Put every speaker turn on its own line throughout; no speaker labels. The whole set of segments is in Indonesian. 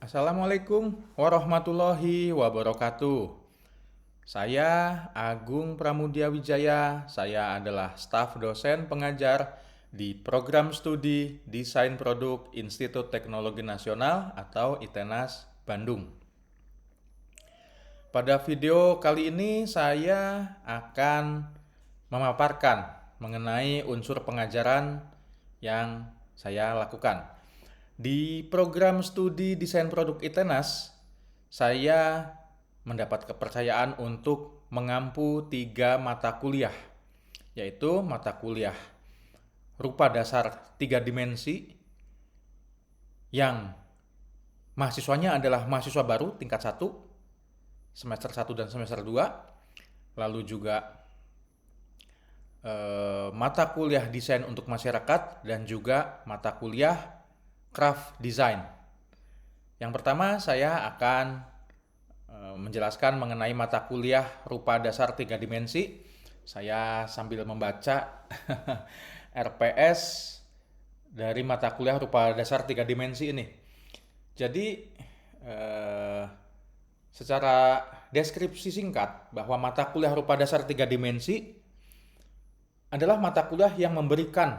Assalamualaikum warahmatullahi wabarakatuh. Saya Agung Pramudia Wijaya. Saya adalah staf dosen pengajar di Program Studi Desain Produk Institut Teknologi Nasional atau ITENAS Bandung. Pada video kali ini saya akan memaparkan mengenai unsur pengajaran yang saya lakukan. Di program studi desain produk ITENAS, saya mendapat kepercayaan untuk mengampu 3 mata kuliah, yaitu mata kuliah rupa dasar 3 dimensi yang mahasiswanya adalah mahasiswa baru tingkat 1, semester 1 dan semester 2, lalu juga mata kuliah desain untuk masyarakat dan juga mata kuliah craft design. Yang pertama saya akan menjelaskan mengenai mata kuliah rupa dasar 3 dimensi. Saya sambil membaca RPS dari mata kuliah rupa dasar 3 dimensi ini. Jadi secara deskripsi singkat bahwa mata kuliah rupa dasar 3 dimensi adalah mata kuliah yang memberikan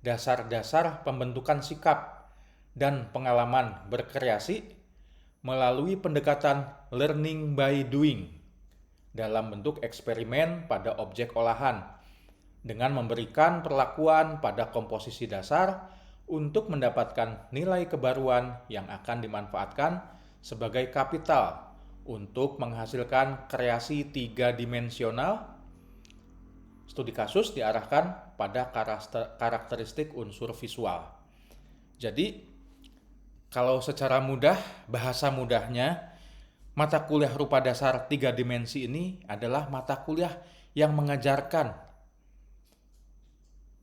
dasar-dasar pembentukan sikap dan pengalaman berkreasi melalui pendekatan learning by doing dalam bentuk eksperimen pada objek olahan dengan memberikan perlakuan pada komposisi dasar untuk mendapatkan nilai kebaruan yang akan dimanfaatkan sebagai kapital untuk menghasilkan kreasi 3 dimensional. Studi kasus diarahkan pada karakteristik unsur visual. Jadi, kalau secara mudah, bahasa mudahnya, mata kuliah rupa dasar 3 dimensi ini adalah mata kuliah yang mengajarkan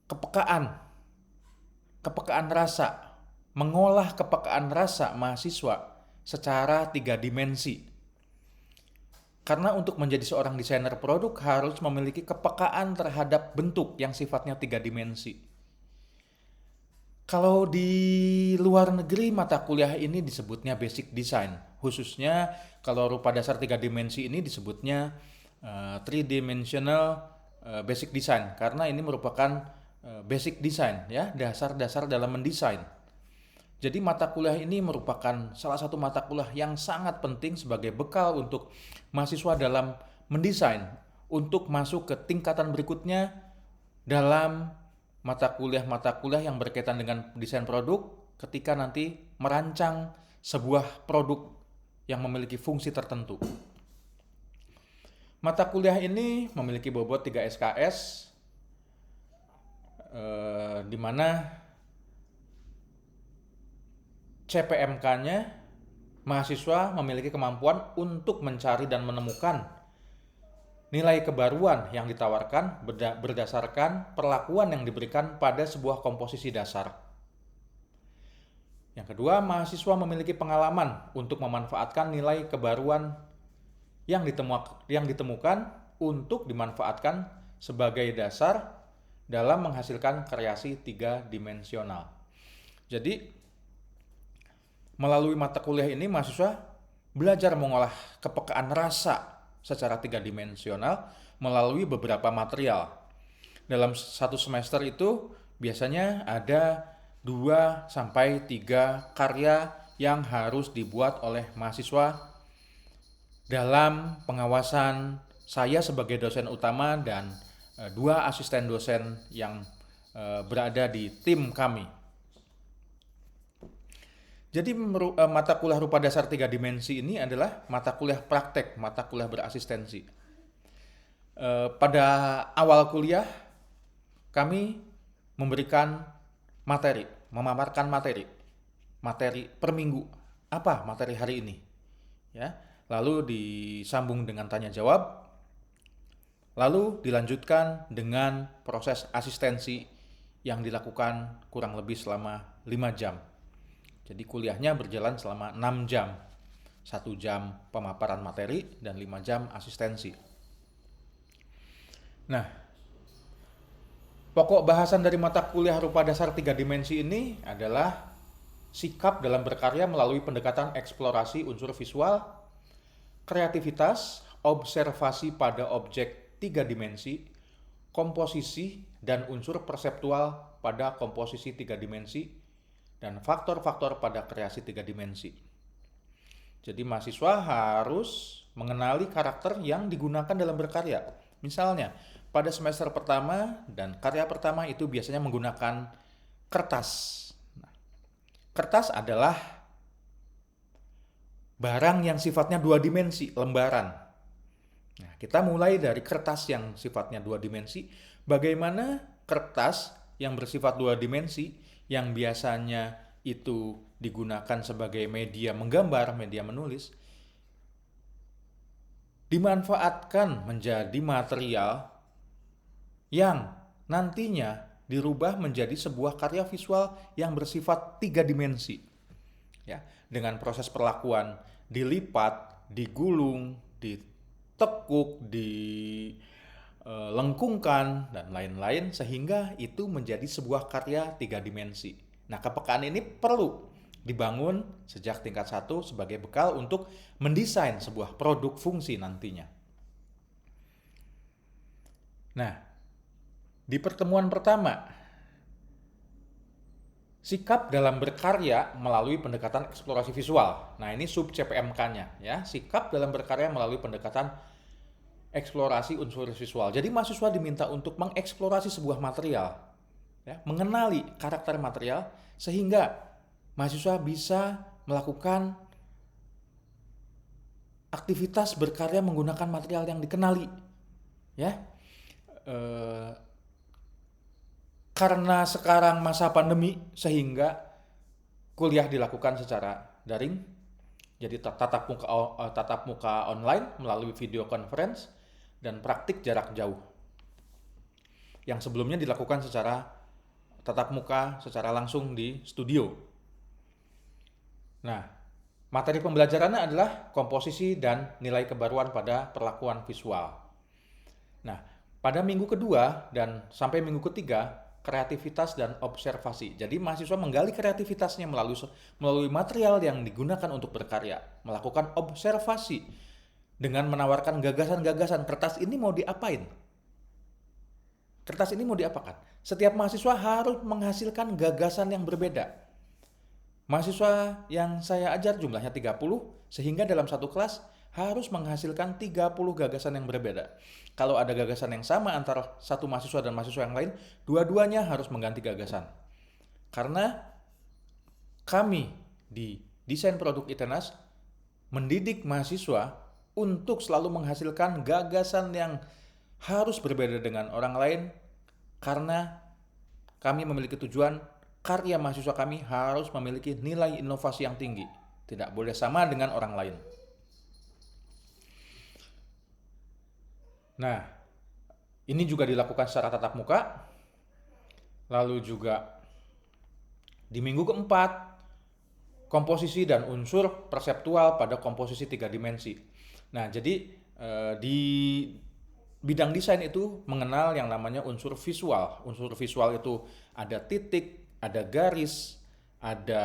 kepekaan rasa, mengolah kepekaan rasa mahasiswa secara 3 dimensi. Karena untuk menjadi seorang desainer produk harus memiliki kepekaan terhadap bentuk yang sifatnya 3 dimensi. Kalau di luar negeri mata kuliah ini disebutnya basic design. Khususnya kalau rupa dasar 3 dimensi ini disebutnya three dimensional basic design. Karena ini merupakan basic design, ya, dasar-dasar dalam mendesain. Jadi mata kuliah ini merupakan salah satu mata kuliah yang sangat penting sebagai bekal untuk mahasiswa dalam mendesain untuk masuk ke tingkatan berikutnya dalam mata kuliah yang berkaitan dengan desain produk ketika nanti merancang sebuah produk yang memiliki fungsi tertentu. Mata kuliah ini memiliki bobot 3 SKS di mana CPMK-nya mahasiswa memiliki kemampuan untuk mencari dan menemukan nilai kebaruan yang ditawarkan berdasarkan perlakuan yang diberikan pada sebuah komposisi dasar. Yang kedua, mahasiswa memiliki pengalaman untuk memanfaatkan nilai kebaruan yang ditemukan untuk dimanfaatkan sebagai dasar dalam menghasilkan kreasi 3 dimensional. Jadi, melalui mata kuliah ini mahasiswa belajar mengolah kepekaan rasa secara 3 dimensional melalui beberapa material. Dalam satu semester itu biasanya ada 2-3 karya yang harus dibuat oleh mahasiswa dalam pengawasan saya sebagai dosen utama dan 2 asisten dosen yang berada di tim kami. Jadi mata kuliah rupa dasar 3 dimensi ini adalah mata kuliah praktek, mata kuliah berasistensi. Pada awal kuliah kami memberikan materi, memaparkan materi per minggu. Apa materi hari ini? Ya, lalu disambung dengan tanya jawab, lalu dilanjutkan dengan proses asistensi yang dilakukan kurang lebih selama 5 jam. Jadi kuliahnya berjalan selama 6 jam. 1 jam pemaparan materi dan 5 jam asistensi. Nah, pokok bahasan dari mata kuliah rupa dasar 3 dimensi ini adalah sikap dalam berkarya melalui pendekatan eksplorasi unsur visual, kreativitas, observasi pada objek tiga dimensi, komposisi, dan unsur perseptual pada komposisi tiga dimensi, dan faktor-faktor pada kreasi tiga dimensi. Jadi mahasiswa harus mengenali karakter yang digunakan dalam berkarya. Misalnya, pada semester pertama dan karya pertama itu biasanya menggunakan kertas. Nah, kertas adalah barang yang sifatnya dua dimensi, lembaran. Nah, kita mulai dari kertas yang sifatnya dua dimensi. Bagaimana kertas yang bersifat dua dimensi, yang biasanya itu digunakan sebagai media menggambar, media menulis, dimanfaatkan menjadi material yang nantinya dirubah menjadi sebuah karya visual yang bersifat tiga dimensi. Ya, dengan proses perlakuan dilipat, digulung, ditekuk, dilengkungkan, dan lain-lain, sehingga itu menjadi sebuah karya tiga dimensi. Nah, kepekaan ini perlu dibangun sejak tingkat 1 sebagai bekal untuk mendesain sebuah produk fungsi nantinya. Nah, di pertemuan pertama, sikap dalam berkarya melalui pendekatan eksplorasi visual. Nah, ini sub CPMK-nya ya, sikap dalam berkarya melalui pendekatan eksplorasi unsur visual. Jadi mahasiswa diminta untuk mengeksplorasi sebuah material, ya, mengenali karakter material sehingga mahasiswa bisa melakukan aktivitas berkarya menggunakan material yang dikenali, ya. Karena sekarang masa pandemi sehingga kuliah dilakukan secara daring, jadi tatap muka online melalui video conference dan praktik jarak jauh. Yang sebelumnya dilakukan secara tatap muka, secara langsung di studio. Nah, materi pembelajarannya adalah komposisi dan nilai kebaruan pada perlakuan visual. Nah, pada minggu kedua dan sampai minggu ketiga, kreativitas dan observasi. Jadi mahasiswa menggali kreativitasnya melalui material yang digunakan untuk berkarya, melakukan observasi dengan menawarkan gagasan-gagasan. Kertas ini mau diapain? Kertas ini mau diapakan? Setiap mahasiswa harus menghasilkan gagasan yang berbeda. Mahasiswa yang saya ajar jumlahnya 30, sehingga dalam satu kelas harus menghasilkan 30 gagasan yang berbeda. Kalau ada gagasan yang sama antara satu mahasiswa dan mahasiswa yang lain, dua-duanya harus mengganti gagasan. Karena kami di Desain Produk ITENAS mendidik mahasiswa untuk selalu menghasilkan gagasan yang harus berbeda dengan orang lain, karena kami memiliki tujuan karya mahasiswa kami harus memiliki nilai inovasi yang tinggi. Tidak boleh sama dengan orang lain. Nah, ini juga dilakukan secara tatap muka. Lalu juga di minggu keempat, komposisi dan unsur perseptual pada komposisi tiga dimensi. Nah, jadi di bidang desain itu mengenal yang namanya unsur visual. Unsur visual itu ada titik, ada garis, ada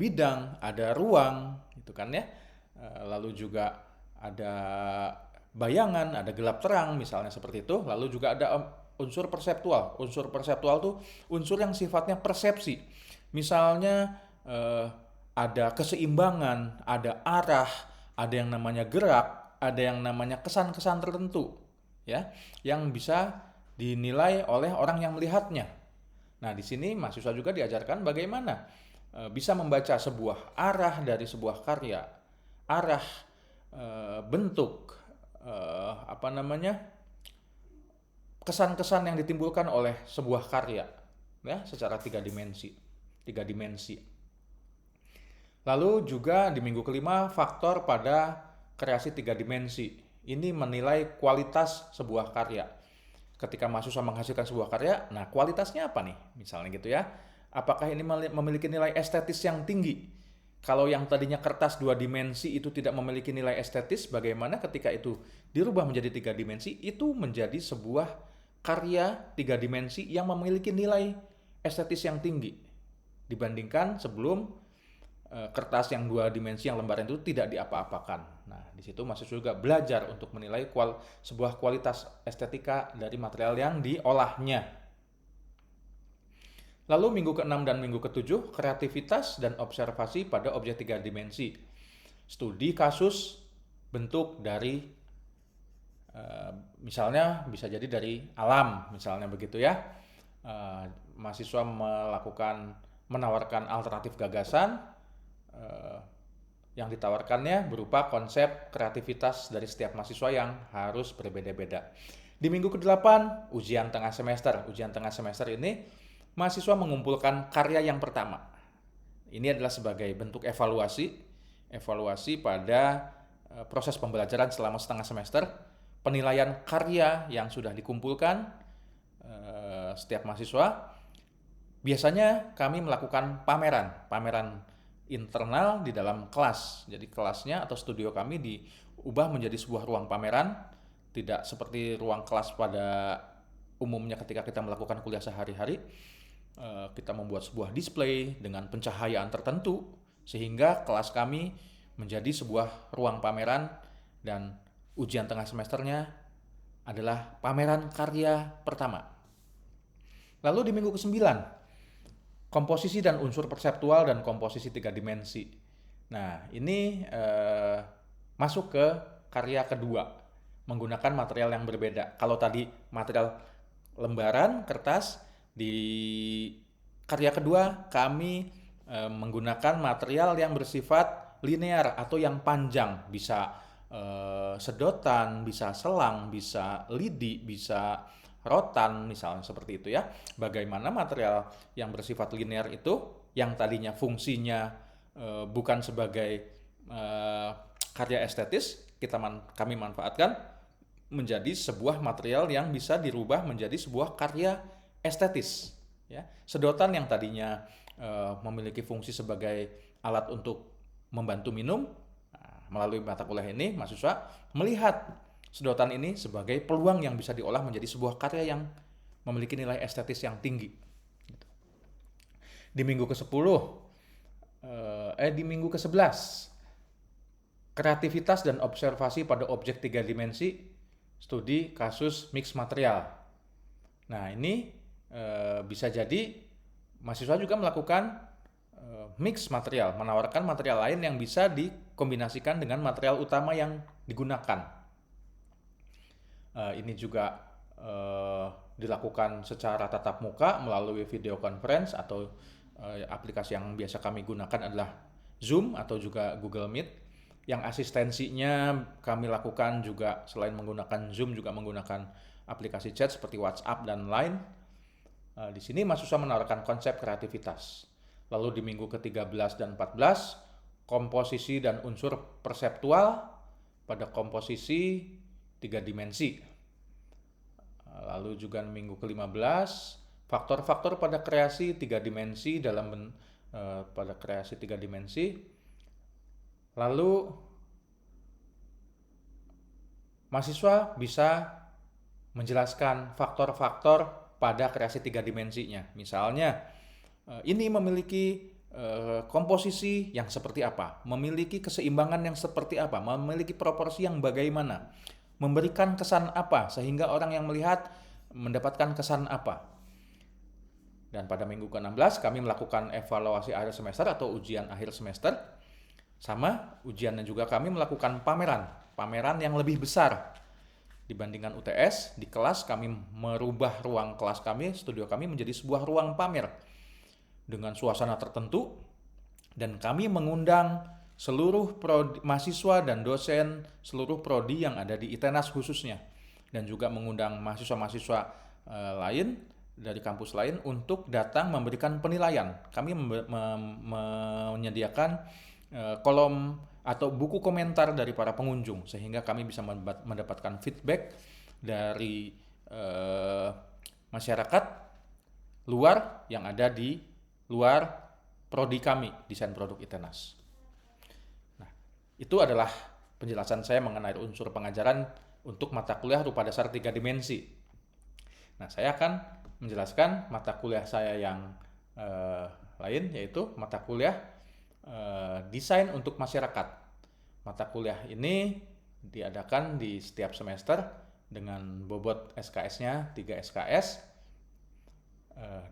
bidang, ada ruang, gitu kan ya. Lalu juga ada bayangan, ada gelap terang, misalnya seperti itu. Lalu juga ada unsur perseptual. Unsur perseptual itu unsur yang sifatnya persepsi. Misalnya ada keseimbangan, ada arah, ada yang namanya gerak, ada yang namanya kesan-kesan tertentu, ya, yang bisa dinilai oleh orang yang melihatnya. Nah, di sini mahasiswa juga diajarkan bagaimana bisa membaca sebuah arah dari sebuah karya, arah, bentuk, kesan-kesan yang ditimbulkan oleh sebuah karya, ya, secara tiga dimensi. Lalu juga di minggu kelima, faktor pada kreasi tiga dimensi. Ini menilai kualitas sebuah karya. Ketika mahasiswa menghasilkan sebuah karya, nah kualitasnya apa nih? Misalnya gitu ya. Apakah ini memiliki nilai estetis yang tinggi? Kalau yang tadinya kertas dua dimensi itu tidak memiliki nilai estetis, bagaimana ketika itu dirubah menjadi tiga dimensi, itu menjadi sebuah karya tiga dimensi yang memiliki nilai estetis yang tinggi. dibandingkan sebelum kertas yang 2 dimensi yang lembaran itu tidak diapa-apakan. Nah, di situ mahasiswa juga belajar untuk menilai sebuah kualitas estetika dari material yang diolahnya. Lalu minggu ke-6 dan minggu ke-7, kreativitas dan observasi pada objek 3 dimensi. Studi kasus bentuk dari misalnya bisa jadi dari alam, misalnya begitu ya. Mahasiswa menawarkan alternatif gagasan yang ditawarkannya berupa konsep kreativitas dari setiap mahasiswa yang harus berbeda-beda. Di minggu ke-8, ujian tengah semester. Ujian tengah semester ini mahasiswa mengumpulkan karya yang pertama. Ini adalah sebagai bentuk evaluasi pada proses pembelajaran selama setengah semester, penilaian karya yang sudah dikumpulkan setiap mahasiswa. Biasanya kami melakukan pameran internal di dalam kelas. Jadi kelasnya atau studio kami diubah menjadi sebuah ruang pameran, tidak seperti ruang kelas pada umumnya ketika kita melakukan kuliah sehari-hari. Kita membuat sebuah display dengan pencahayaan tertentu sehingga kelas kami menjadi sebuah ruang pameran, dan ujian tengah semesternya adalah pameran karya pertama. Lalu di minggu ke-9, komposisi dan unsur perseptual dan komposisi 3 dimensi. Nah, ini masuk ke karya kedua, menggunakan material yang berbeda. Kalau tadi material lembaran, kertas, di karya kedua kami menggunakan material yang bersifat linear atau yang panjang, bisa sedotan, bisa selang, bisa lidi, bisa rotan, misalnya seperti itu ya. Bagaimana material yang bersifat linear itu yang tadinya fungsinya bukan sebagai karya estetis, kami manfaatkan menjadi sebuah material yang bisa dirubah menjadi sebuah karya estetis ya. Sedotan yang tadinya memiliki fungsi sebagai alat untuk membantu minum, melalui mata kuliah ini mahasiswa melihat sedotan ini sebagai peluang yang bisa diolah menjadi sebuah karya yang memiliki nilai estetis yang tinggi. Di minggu ke-10, di minggu ke-11, kreativitas dan observasi pada objek 3 dimensi, studi kasus mix material. Nah, ini bisa jadi mahasiswa juga melakukan mix material, menawarkan material lain yang bisa dikombinasikan dengan material utama yang digunakan. Ini juga dilakukan secara tatap muka melalui video conference atau aplikasi yang biasa kami gunakan adalah Zoom atau juga Google Meet. Yang asistensinya kami lakukan juga selain menggunakan Zoom juga menggunakan aplikasi chat seperti WhatsApp dan Line. Di sini mahasiswa menawarkan konsep kreativitas. Lalu di minggu ke-13 dan 14, komposisi dan unsur perseptual pada komposisi 3 dimensi. Lalu juga minggu ke-15, faktor-faktor pada kreasi 3 dimensi pada kreasi 3 dimensi. Lalu mahasiswa bisa menjelaskan faktor-faktor pada kreasi 3 dimensinya. Misalnya, ini memiliki komposisi yang seperti apa, memiliki keseimbangan yang seperti apa, memiliki proporsi yang bagaimana, memberikan kesan apa sehingga orang yang melihat mendapatkan kesan apa. Dan pada minggu ke-16 kami melakukan evaluasi akhir semester atau ujian akhir semester. Sama ujiannya juga kami melakukan pameran yang lebih besar dibandingkan UTS. Di kelas kami merubah ruang kelas kami, studio kami menjadi sebuah ruang pamer dengan suasana tertentu, dan kami mengundang seluruh mahasiswa dan dosen seluruh prodi yang ada di ITENAS khususnya, dan juga mengundang mahasiswa-mahasiswa lain dari kampus lain untuk datang memberikan penilaian. Kami menyediakan kolom atau buku komentar dari para pengunjung sehingga kami bisa mendapatkan feedback dari masyarakat luar yang ada di luar prodi kami, desain produk ITENAS. Nah, itu adalah penjelasan saya mengenai unsur pengajaran untuk mata kuliah rupa dasar 3 dimensi. Nah, saya akan menjelaskan mata kuliah saya yang lain, yaitu mata kuliah desain untuk masyarakat. Mata kuliah ini diadakan di setiap semester dengan bobot SKS-nya 3 SKS.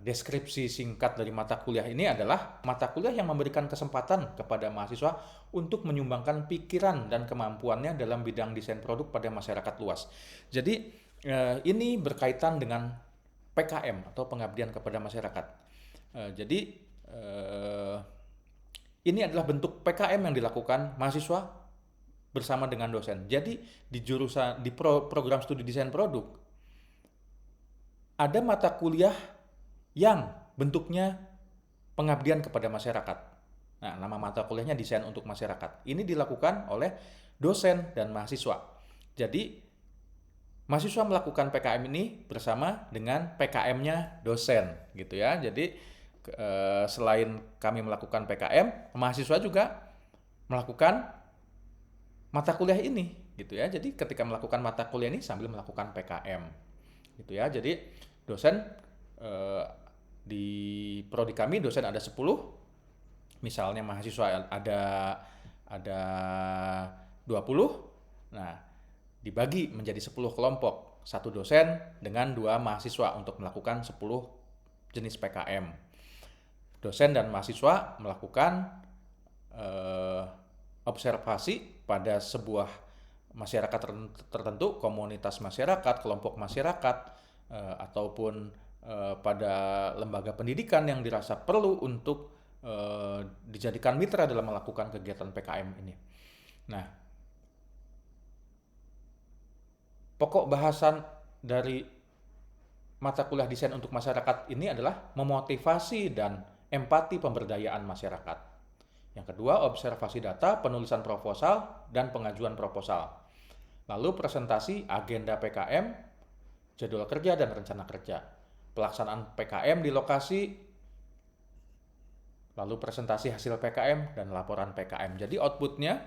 Deskripsi singkat dari mata kuliah ini adalah mata kuliah yang memberikan kesempatan kepada mahasiswa untuk menyumbangkan pikiran dan kemampuannya dalam bidang desain produk pada masyarakat luas. Jadi ini berkaitan dengan PKM atau pengabdian kepada masyarakat. Jadi ini adalah bentuk PKM yang dilakukan mahasiswa bersama dengan dosen. Jadi di jurusan program studi desain produk ada mata kuliah yang bentuknya pengabdian kepada masyarakat. Nah, nama mata kuliahnya desain untuk masyarakat. Ini dilakukan oleh dosen dan mahasiswa. Jadi mahasiswa melakukan PKM ini bersama dengan PKM-nya dosen, gitu ya. Jadi selain kami melakukan PKM, mahasiswa juga melakukan mata kuliah ini, gitu ya. Jadi ketika melakukan mata kuliah ini sambil melakukan PKM, gitu ya. Jadi dosen di prodi kami dosen ada 10, misalnya mahasiswa ada 20. Nah, dibagi menjadi 10 kelompok, satu dosen dengan 2 mahasiswa untuk melakukan 10 jenis PKM. Dosen dan mahasiswa melakukan observasi pada sebuah masyarakat tertentu, komunitas masyarakat, kelompok masyarakat, ataupun pada lembaga pendidikan yang dirasa perlu untuk dijadikan mitra dalam melakukan kegiatan PKM ini. Nah, pokok bahasan dari mata kuliah desain untuk masyarakat ini adalah memotivasi dan empati pemberdayaan masyarakat. Yang kedua, observasi data, penulisan proposal, dan pengajuan proposal. Lalu presentasi agenda PKM, jadwal kerja, dan rencana kerja. Pelaksanaan PKM di lokasi, lalu presentasi hasil PKM, dan laporan PKM. Jadi outputnya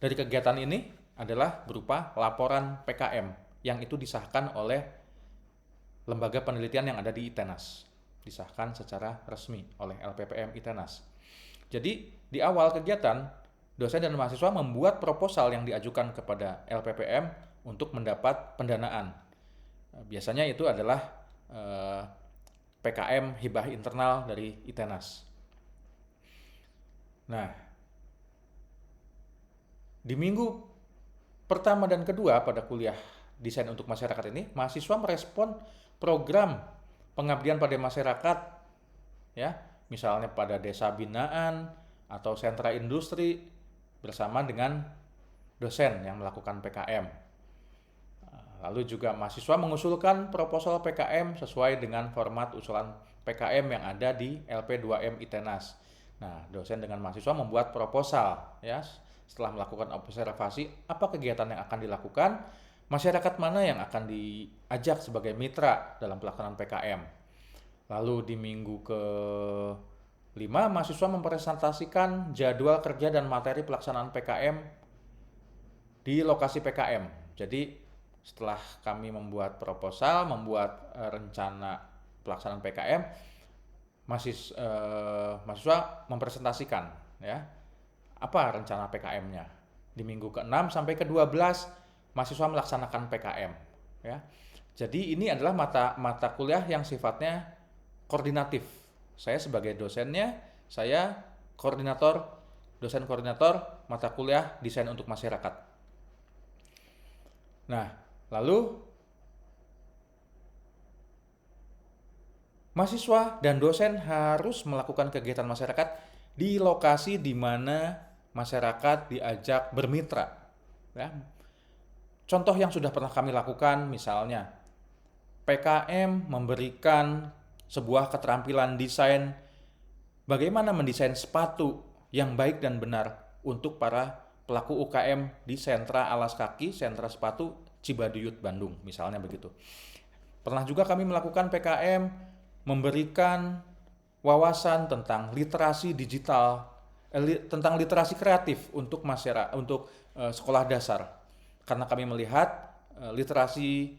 dari kegiatan ini adalah berupa laporan PKM yang itu disahkan oleh lembaga penelitian yang ada di ITENAS. Disahkan secara resmi oleh LPPM ITENAS. Jadi di awal kegiatan, dosen dan mahasiswa membuat proposal yang diajukan kepada LPPM untuk mendapat pendanaan. Biasanya itu adalah PKM hibah internal dari ITENAS. Nah, di minggu pertama dan kedua pada kuliah desain untuk masyarakat ini, mahasiswa merespon program pengabdian pada masyarakat, ya, misalnya pada desa binaan atau sentra industri bersama dengan dosen yang melakukan PKM. Lalu juga mahasiswa mengusulkan proposal PKM sesuai dengan format usulan PKM yang ada di LP2M ITENAS. Nah, dosen dengan mahasiswa membuat proposal, ya. Setelah melakukan observasi apa kegiatan yang akan dilakukan, masyarakat mana yang akan diajak sebagai mitra dalam pelaksanaan PKM. Lalu di minggu ke-5, mahasiswa mempresentasikan jadwal kerja dan materi pelaksanaan PKM di lokasi PKM. Jadi setelah kami membuat proposal, membuat rencana pelaksanaan PKM, mahasiswa mempresentasikan, ya, apa rencana PKM-nya. Di minggu ke-6 sampai ke-12 mahasiswa melaksanakan PKM, ya. Jadi ini adalah mata kuliah yang sifatnya koordinatif. Saya sebagai dosennya, saya dosen koordinator mata kuliah desain untuk masyarakat. Nah, lalu mahasiswa dan dosen harus melakukan kegiatan masyarakat di lokasi di mana masyarakat diajak bermitra. Ya. Contoh yang sudah pernah kami lakukan misalnya PKM memberikan sebuah keterampilan desain bagaimana mendesain sepatu yang baik dan benar untuk para pelaku UKM di sentra alas kaki, sentra sepatu Cibaduyut, Bandung, misalnya begitu. Pernah juga kami melakukan PKM memberikan wawasan tentang literasi digital, tentang literasi kreatif untuk masyarakat, untuk sekolah dasar. Karena kami melihat literasi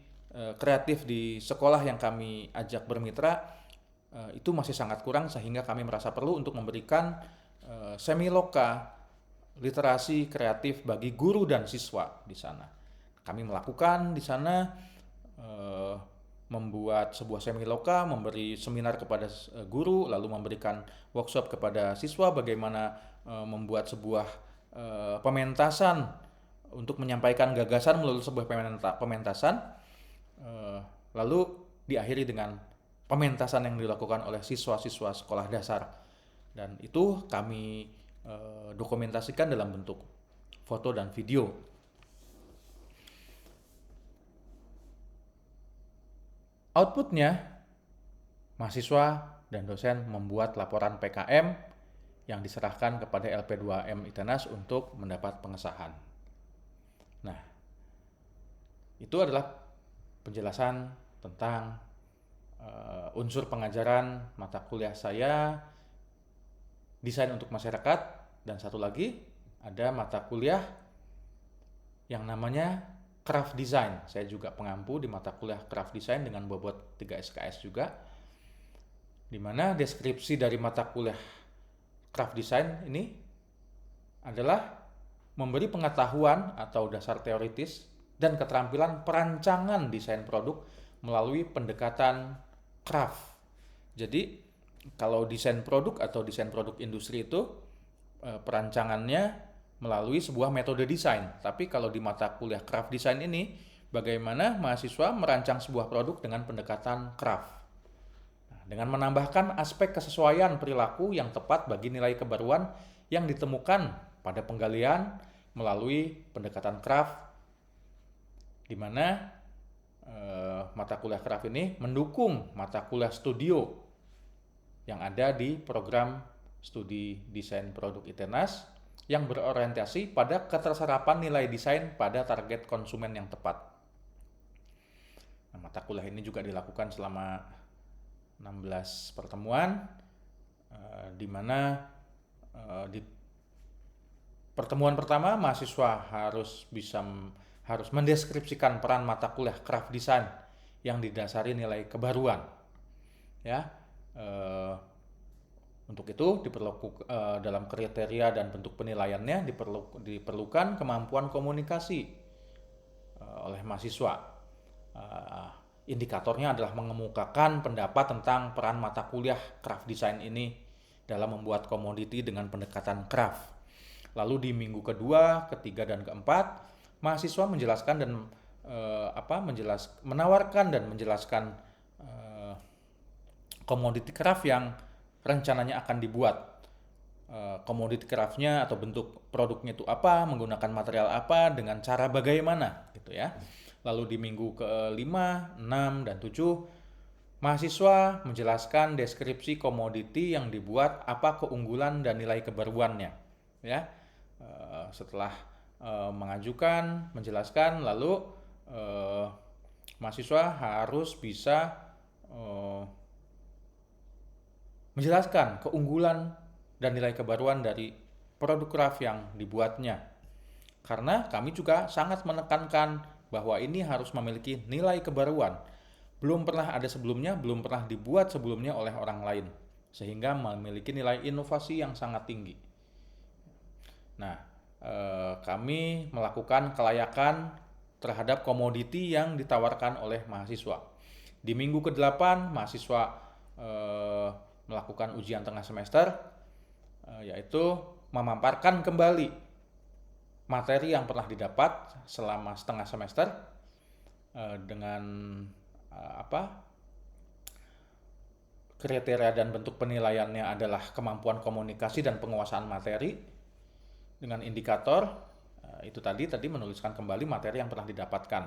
kreatif di sekolah yang kami ajak bermitra itu masih sangat kurang sehingga kami merasa perlu untuk memberikan semiloka literasi kreatif bagi guru dan siswa di sana. Kami melakukan di sana eh, membuat sebuah semiloka, memberi seminar kepada guru, lalu memberikan workshop kepada siswa bagaimana membuat sebuah pementasan untuk menyampaikan gagasan melalui sebuah pementasan, lalu diakhiri dengan pementasan yang dilakukan oleh siswa-siswa sekolah dasar, dan itu kami dokumentasikan dalam bentuk foto dan video. Outputnya, mahasiswa dan dosen membuat laporan PKM yang diserahkan kepada LP2M ITENAS untuk mendapat pengesahan. Nah, itu adalah penjelasan tentang unsur pengajaran mata kuliah saya, desain untuk masyarakat, dan satu lagi ada mata kuliah yang namanya craft design. Saya juga pengampu di mata kuliah craft design dengan bobot 3 SKS juga, di mana deskripsi dari mata kuliah craft design ini adalah memberi pengetahuan atau dasar teoritis dan keterampilan perancangan desain produk melalui pendekatan craft. Jadi kalau desain produk atau desain produk industri itu perancangannya melalui sebuah metode desain. Tapi kalau di mata kuliah craft design ini, bagaimana mahasiswa merancang sebuah produk dengan pendekatan craft. Nah, dengan menambahkan aspek kesesuaian perilaku yang tepat bagi nilai kebaruan yang ditemukan pada penggalian melalui pendekatan craft, di mana mata kuliah craft ini mendukung mata kuliah studio yang ada di program studi desain produk ITENAS yang berorientasi pada keterserapan nilai desain pada target konsumen yang tepat. Nah, mata kuliah ini juga dilakukan selama 16 pertemuan, di mana di pertemuan pertama mahasiswa harus mendeskripsikan peran mata kuliah craft design yang didasari nilai kebaruan. Ya. Untuk itu dalam kriteria dan bentuk penilaiannya diperlukan kemampuan komunikasi oleh mahasiswa. Indikatornya adalah mengemukakan pendapat tentang peran mata kuliah craft design ini dalam membuat komoditi dengan pendekatan craft. Lalu di minggu kedua, ketiga, dan keempat, mahasiswa menjelaskan dan menawarkan dan menjelaskan komoditi craft yang rencananya akan dibuat. Komoditi craftnya atau bentuk produknya itu apa, menggunakan material apa, dengan cara bagaimana, gitu ya. Lalu di minggu ke-5, 6, dan 7, mahasiswa menjelaskan deskripsi komoditi yang dibuat, apa keunggulan dan nilai kebaruannya, ya. Setelah mengajukan, menjelaskan, lalu mahasiswa harus bisa menjelaskan keunggulan dan nilai kebaruan dari produk craft yang dibuatnya. Karena kami juga sangat menekankan bahwa ini harus memiliki nilai kebaruan. Belum pernah ada sebelumnya, belum pernah dibuat sebelumnya oleh orang lain, sehingga memiliki nilai inovasi yang sangat tinggi. Nah, kami melakukan kelayakan terhadap komoditi yang ditawarkan oleh mahasiswa. Di minggu ke-8, mahasiswa melakukan ujian tengah semester, yaitu memaparkan kembali materi yang pernah didapat selama setengah semester dengan kriteria dan bentuk penilaiannya adalah kemampuan komunikasi dan penguasaan materi, dengan indikator itu tadi menuliskan kembali materi yang pernah didapatkan.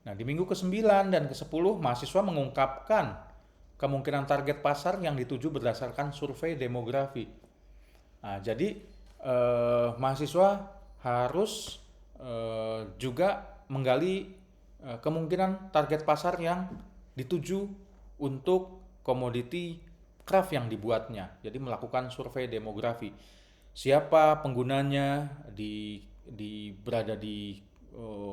Nah, di minggu ke-9 dan ke-10 mahasiswa mengungkapkan kemungkinan target pasar yang dituju berdasarkan survei demografi. Nah, jadi mahasiswa harus juga menggali kemungkinan target pasar yang dituju untuk komoditi craft yang dibuatnya. Jadi melakukan survei demografi. Siapa penggunanya berada di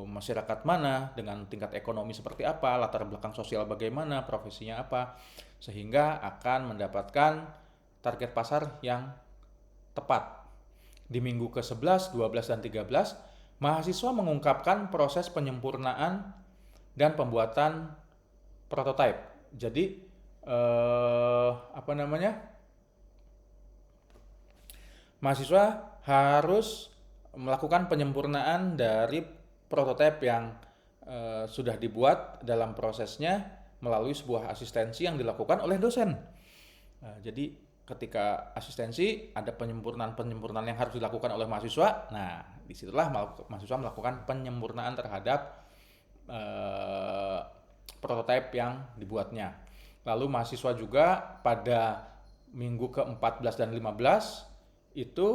masyarakat mana, dengan tingkat ekonomi seperti apa, latar belakang sosial bagaimana, profesinya apa, sehingga akan mendapatkan target pasar yang tepat. Di minggu ke-11, 12, dan 13, mahasiswa mengungkapkan proses penyempurnaan dan pembuatan prototype. Jadi mahasiswa harus melakukan penyempurnaan dari prototipe yang sudah dibuat dalam prosesnya melalui sebuah asistensi yang dilakukan oleh dosen. Jadi ketika asistensi ada penyempurnaan yang harus dilakukan oleh mahasiswa, nah disitulah mahasiswa melakukan penyempurnaan terhadap prototipe yang dibuatnya. Lalu mahasiswa juga pada minggu ke-14 dan 15 itu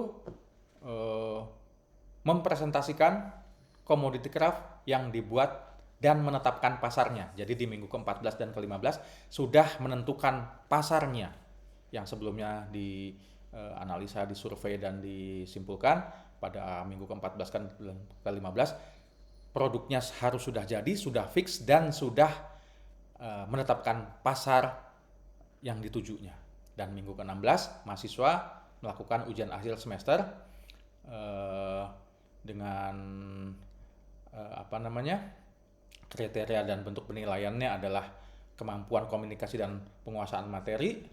mempresentasikan commodity craft yang dibuat dan menetapkan pasarnya. Jadi di minggu ke-14 dan ke-15 sudah menentukan pasarnya yang sebelumnya dianalisa, disurvei, dan disimpulkan. Pada minggu ke-14 dan ke-15 produknya harus sudah jadi, sudah fix, dan sudah menetapkan pasar yang ditujunya. Dan minggu ke-16 mahasiswa melakukan ujian akhir semester dengan kriteria dan bentuk penilaiannya adalah kemampuan komunikasi dan penguasaan materi,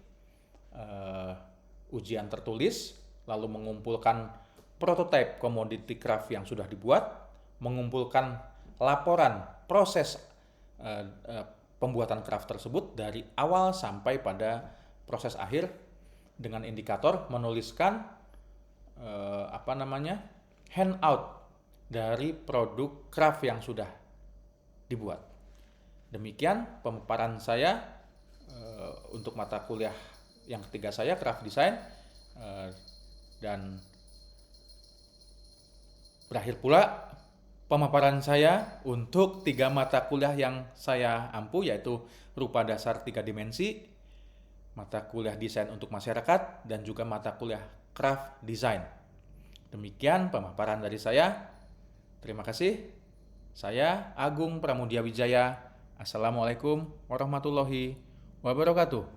ujian tertulis, lalu mengumpulkan prototipe commodity craft yang sudah dibuat, mengumpulkan laporan proses pembuatan craft tersebut dari awal sampai pada proses akhir, dengan indikator menuliskan handout dari produk craft yang sudah dibuat. Demikian pemaparan saya untuk mata kuliah yang ketiga saya, craft design, dan berakhir pula pemaparan saya untuk 3 mata kuliah yang saya ampu, yaitu rupa dasar 3 dimensi, mata kuliah desain untuk masyarakat, dan juga mata kuliah craft design. Demikian pemaparan dari saya. Terima kasih. Saya Agung Pramudia Wijaya. Assalamualaikum warahmatullahi wabarakatuh.